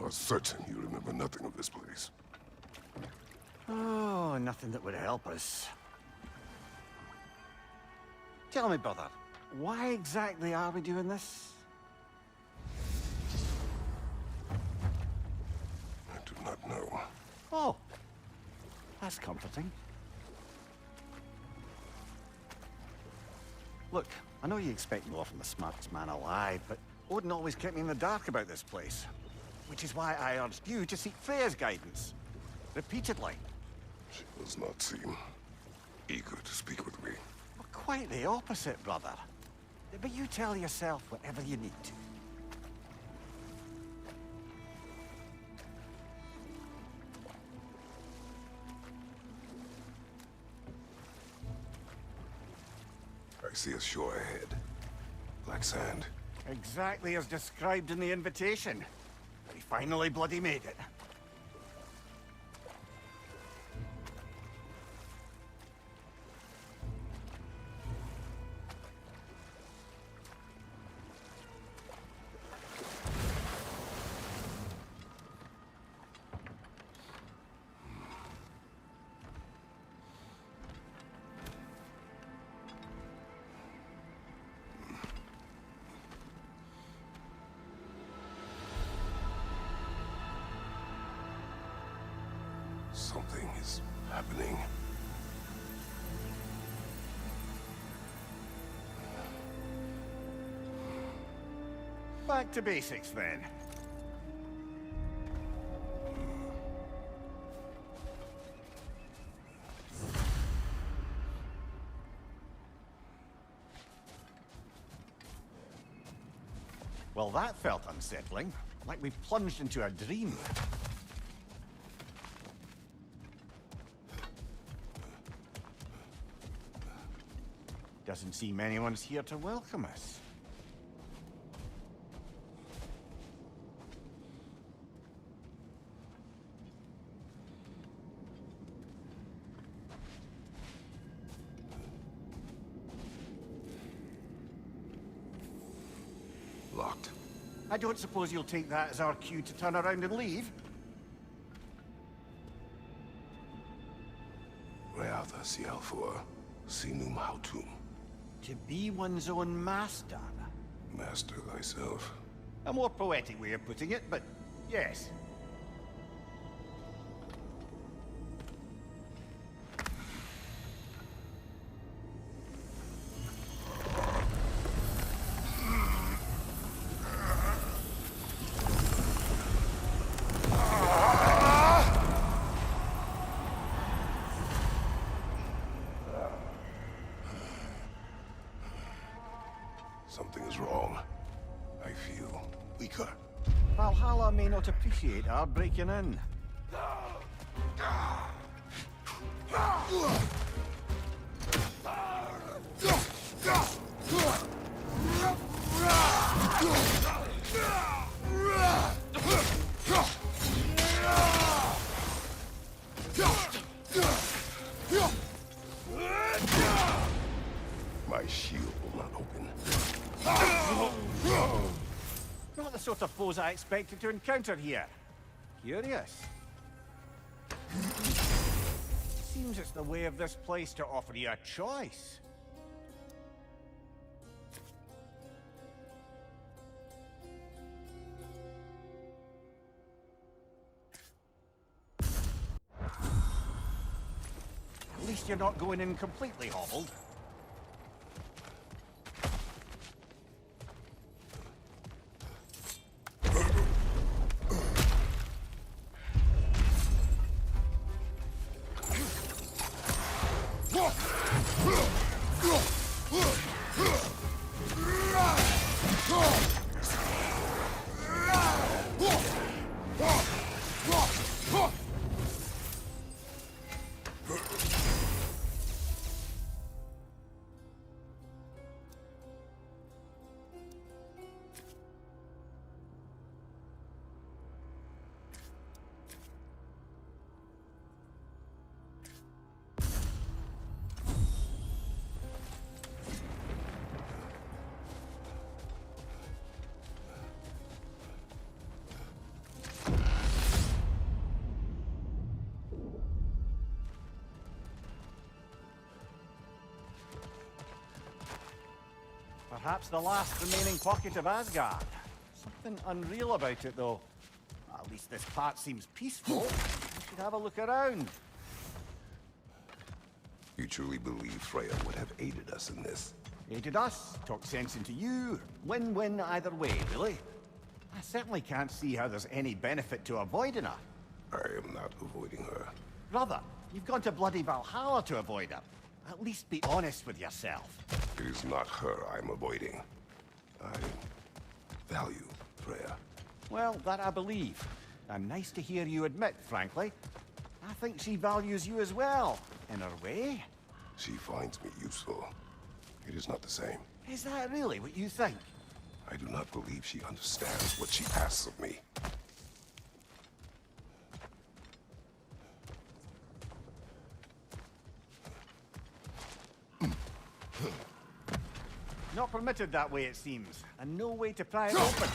are certain you remember nothing of this place. Oh, nothing that would help us. Tell me, brother, why exactly are we doing this? I do not know. Oh, that's comforting. Look, I know you expect more from the smartest man alive, but Odin always kept me in the dark about this place. Which is why I urged you to seek Freya's guidance. Repeatedly. She does not seem eager to speak with me. Well, quite the opposite, brother. But you tell yourself whatever you need to. I see a shore ahead. Black sand. Exactly as described in the invitation. We finally bloody made it. Something is happening. Back to basics, then. Well, that felt unsettling. Like we plunged into a dream. Doesn't seem anyone's here to welcome us. Locked. I don't suppose you'll take that as our cue to turn around and leave? Reatha Sialfur, Sinum Hautum. To be one's own master. Master thyself. A more poetic way of putting it, but yes. Something is wrong. I feel weaker. Valhalla may not appreciate our breaking in. My shield will not open. Not the sort of foes I expected to encounter here. Curious. Seems it's the way of this place to offer you a choice. At least you're not going in completely hobbled. Perhaps the last remaining pocket of Asgard. Something unreal about it, though. At least this part seems peaceful. We should have a look around. You truly believe Freya would have aided us in this? Aided us, talked sense into you. Win-win either way, really. I certainly can't see how there's any benefit to avoiding her. I am not avoiding her. Brother, you've gone to bloody Valhalla to avoid her. At least be honest with yourself. It is not her I'm avoiding. I value Freya. Well, that I believe. And nice to hear you admit, frankly. I think she values you as well, in her way. She finds me useful. It is not the same. Is that really what you think? I do not believe she understands what she asks of me. Not permitted that way, it seems. And no way to pry it open.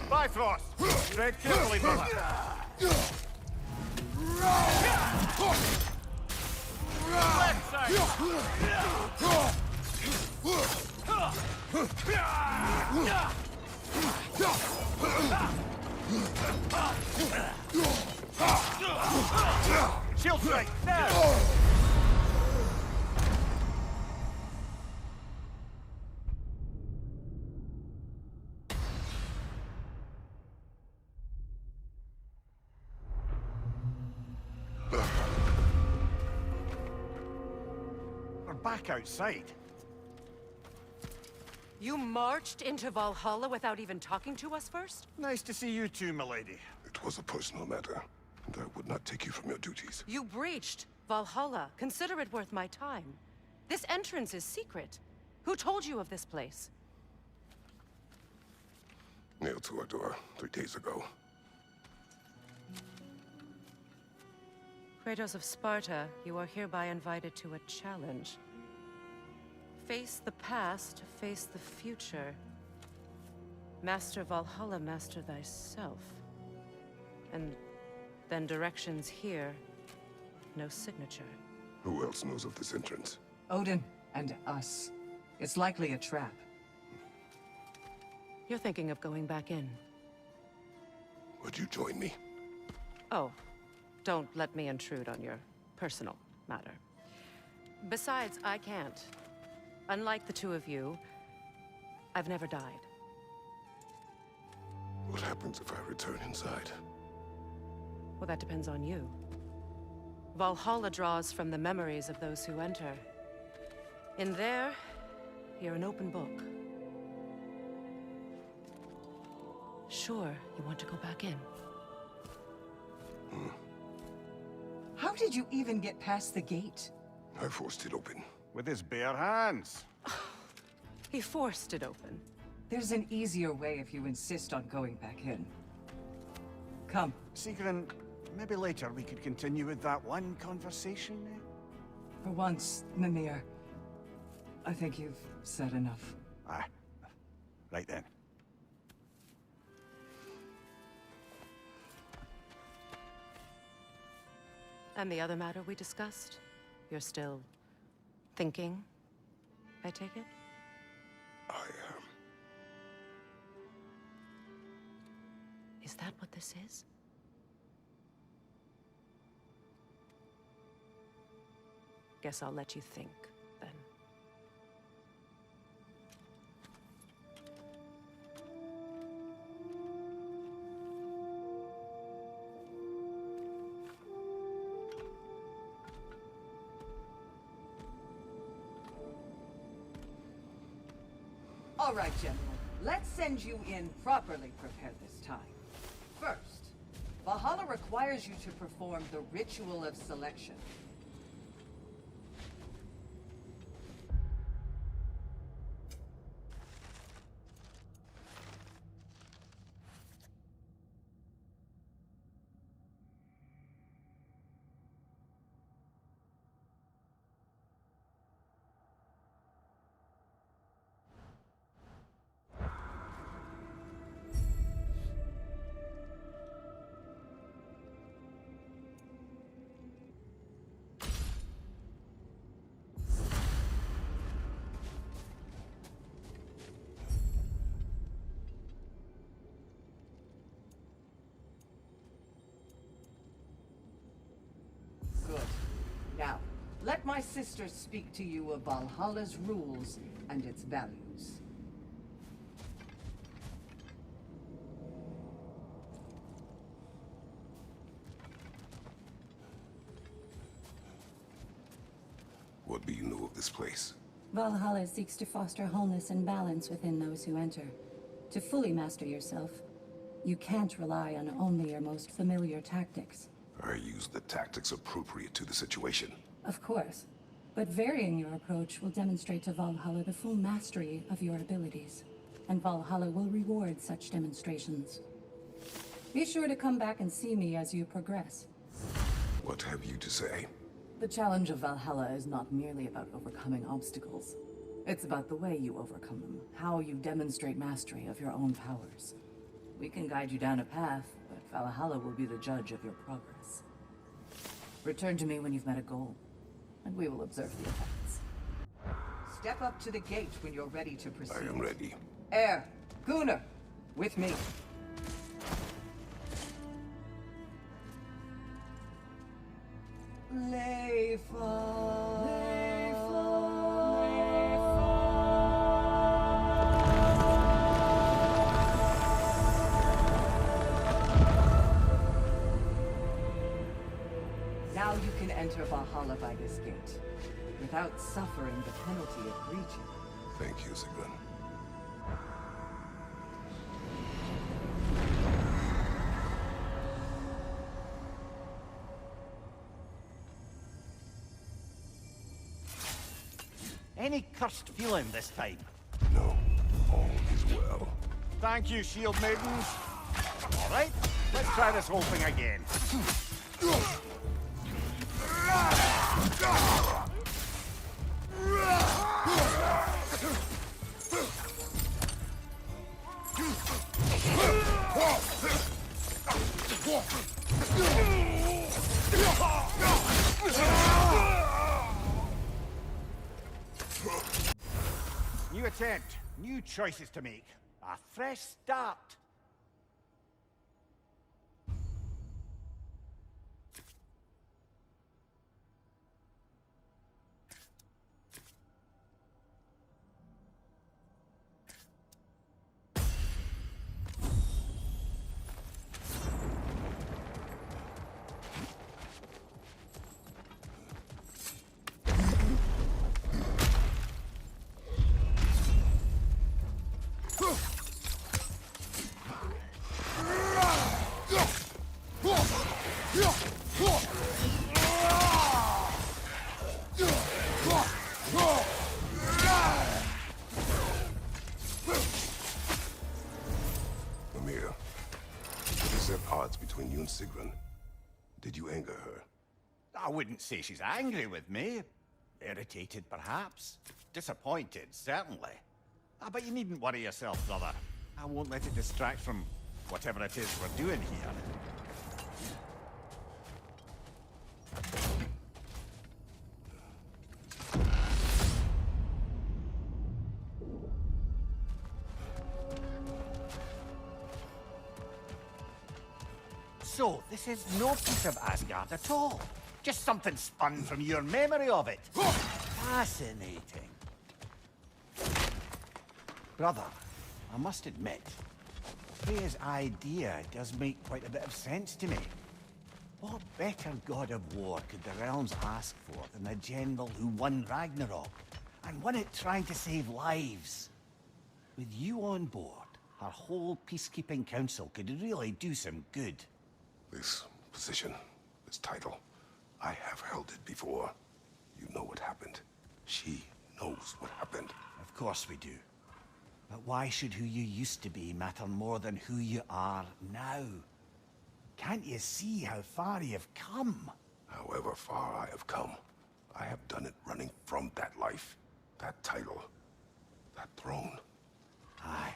Bifrost! Tread carefully, brother. Left side! Shield strike, there! We're back outside. You marched into Valhalla without even talking to us first? Nice to see you too, milady. It was a personal matter, and I would not take you from your duties. You breached Valhalla. Consider it worth my time. This entrance is secret. Who told you of this place? Nailed to our door 3 days ago. Kratos of Sparta, you are hereby invited to a challenge. Face the past, face the future. Master Valhalla, master thyself. And then directions here, no signature. Who else knows of this entrance? Odin and us. It's likely a trap. You're thinking of going back in. Would you join me? Oh, don't let me intrude on your personal matter. Besides, I can't. Unlike the two of you, I've never died. What happens if I return inside? Well, that depends on you. Valhalla draws from the memories of those who enter. In there, you're an open book. Sure, you want to go back in. How did you even get past the gate? I forced it open. With his bare hands. He forced it open. There's an easier way if you insist on going back in. Come. Sigrun, maybe later we could continue with that one conversation, eh? For once, Mimir, I think you've said enough. Aye. Right then. And the other matter we discussed? You're still thinking, I take it? I am. Is that what this is? Guess I'll let you think, then. All right, General. Let's send you in properly prepared this time. First, Valhalla requires you to perform the ritual of selection. my sisters speak to you of Valhalla's rules and its values. What do you know of this place? Valhalla seeks to foster wholeness and balance within those who enter. To fully master yourself, you can't rely on only your most familiar tactics. I use the tactics appropriate to the situation. Of course, but varying your approach will demonstrate to Valhalla the full mastery of your abilities, and Valhalla will reward such demonstrations. Be sure to come back and see me as you progress. What have you to say? The challenge of Valhalla is not merely about overcoming obstacles. It's about the way you overcome them, how you demonstrate mastery of your own powers. We can guide you down a path, but Valhalla will be the judge of your progress. Return to me when you've met a goal, and we will observe the effects. Step up to the gate when you're ready to proceed. I am ready. Air, Gunnar, with me. Now you can enter Valhalla by this gate, without suffering the penalty of breaching. Thank you, Sigrun. Any cursed feeling this time? No, all is well. Thank you, shield maidens. All right, let's try this whole thing again. New attempt, new choices to make. A fresh start. Mimir, what is at odds between you and Sigrun? Did you anger her? I wouldn't say she's angry with me. Irritated, perhaps. Disappointed, certainly. But you needn't worry yourself, brother. I won't let it distract from whatever it is we're doing here. So, this is no piece of Asgard at all. Just something spun from your memory of it. Fascinating. Brother, I must admit, Freya's idea does make quite a bit of sense to me. What better god of war could the realms ask for than the general who won Ragnarok, and won it trying to save lives? With you on board, our whole peacekeeping council could really do some good. This position, this title, I have held it before. You know what happened. She knows what happened. Of course we do. But why should who you used to be matter more than who you are now? Can't you see how far you've come? However far I have come, I have done it running from that life, that title, that throne. Aye.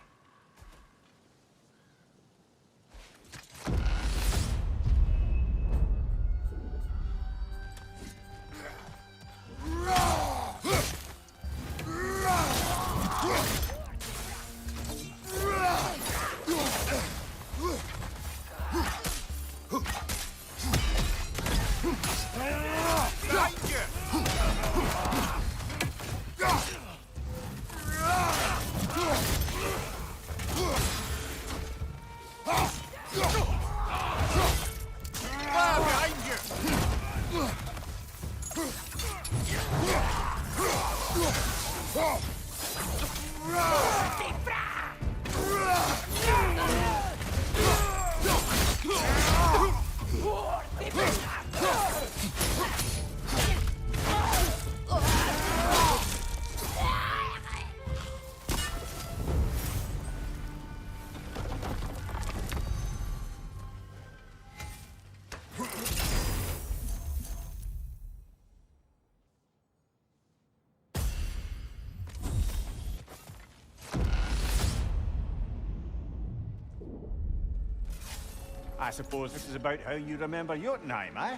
I suppose this is about how you remember Jotunheim, eh?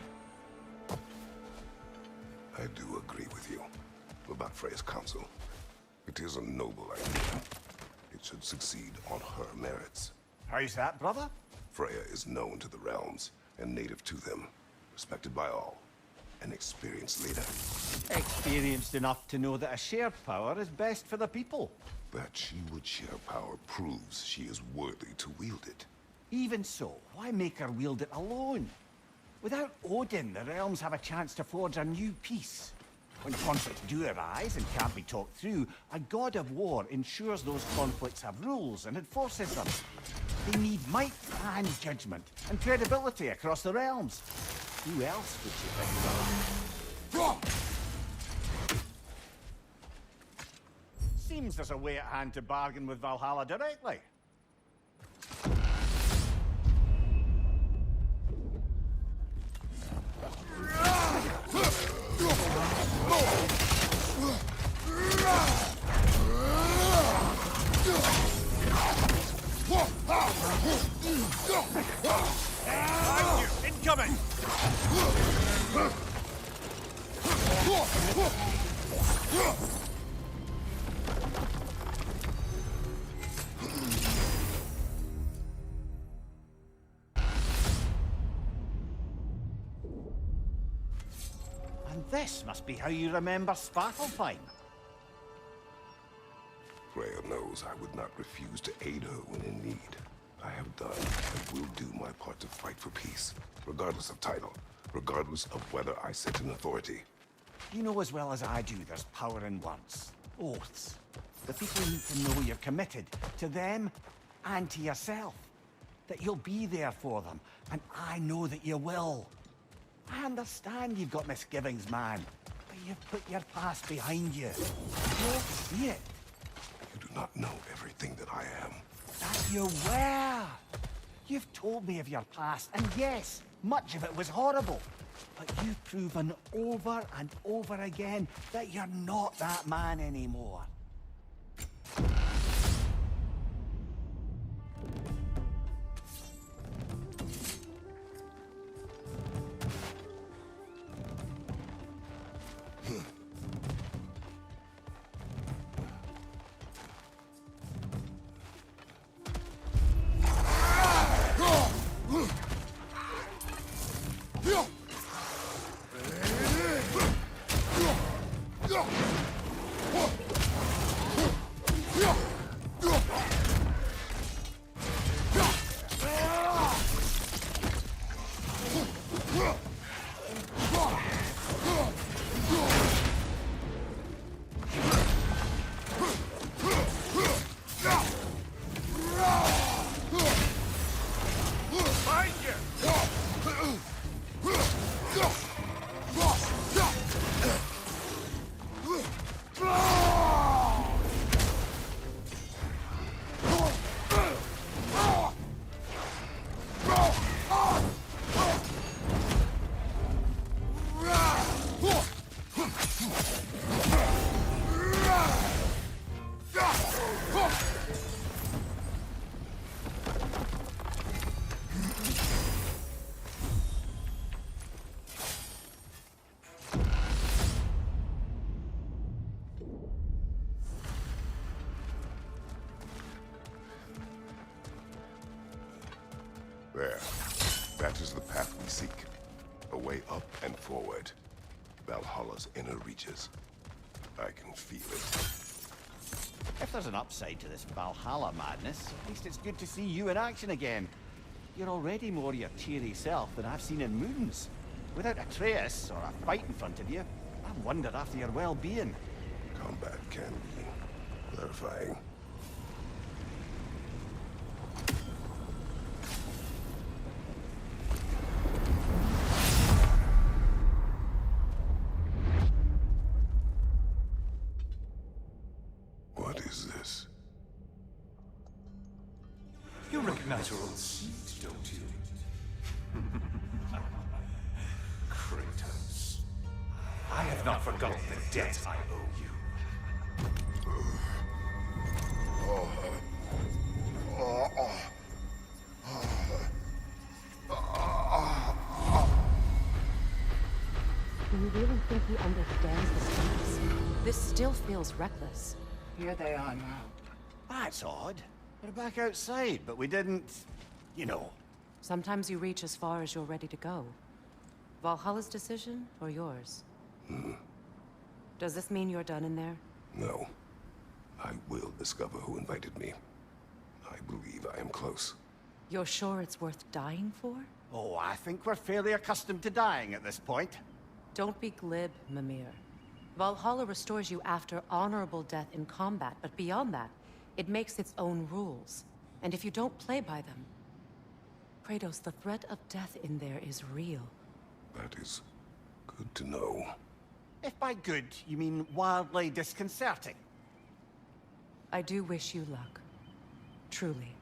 I do agree with you about Freya's council. It is a noble idea. It should succeed on her merits. How's that, brother? Freya is known to the realms and native to them, respected by all. An experienced leader. Experienced enough to know that a shared power is best for the people. That she would share power proves she is worthy to wield it. Even so, why make her wield it alone? Without Odin, the realms have a chance to forge a new peace. When conflicts do arise and can't be talked through, a god of war ensures those conflicts have rules and enforces them. They need might and judgment and credibility across the realms. Who else would you think? Seems there's a way at hand to bargain with Valhalla directly. Incoming! And this must be how you remember Svartalfheim. Freya knows I would not refuse to aid her when in need. I have done and will do my part to fight for peace, regardless of title, regardless of whether I sit in authority. You know as well as I do there's power in words. Oaths. The people need to know you're committed to them and to yourself. That you'll be there for them, and I know that you will. I understand you've got misgivings, man, but you've put your past behind you. You'll see it. You do not know everything that I am. That you were. You've told me of your past, and yes, much of it was horrible. But you've proven over and over again that you're not that man anymore. There. That is the path we seek. A way up and forward. Valhalla's inner reaches. I can feel it. If there's an upside to this Valhalla madness, at least it's good to see you in action again. You're already more your cheery self than I've seen in moons. Without Atreus or a fight in front of you, I wonder after your well-being. Combat can be clarifying. What is this? You recognize your old seat, don't you? Kratos. I have not forgotten the debt I owe you. you really think he understands the stakes? This still feels reckless. Here they are now. That's odd. We're back outside, but we didn't... you know. Sometimes you reach as far as you're ready to go. Valhalla's decision, or yours? Does this mean you're done in there? No. I will discover who invited me. I believe I am close. You're sure it's worth dying for? Oh, I think we're fairly accustomed to dying at this point. Don't be glib, Mimir. Valhalla restores you after honorable death in combat, but beyond that, it makes its own rules. And if you don't play by them... Kratos, the threat of death in there is real. That is good to know. If by good, you mean wildly disconcerting. I do wish you luck. Truly.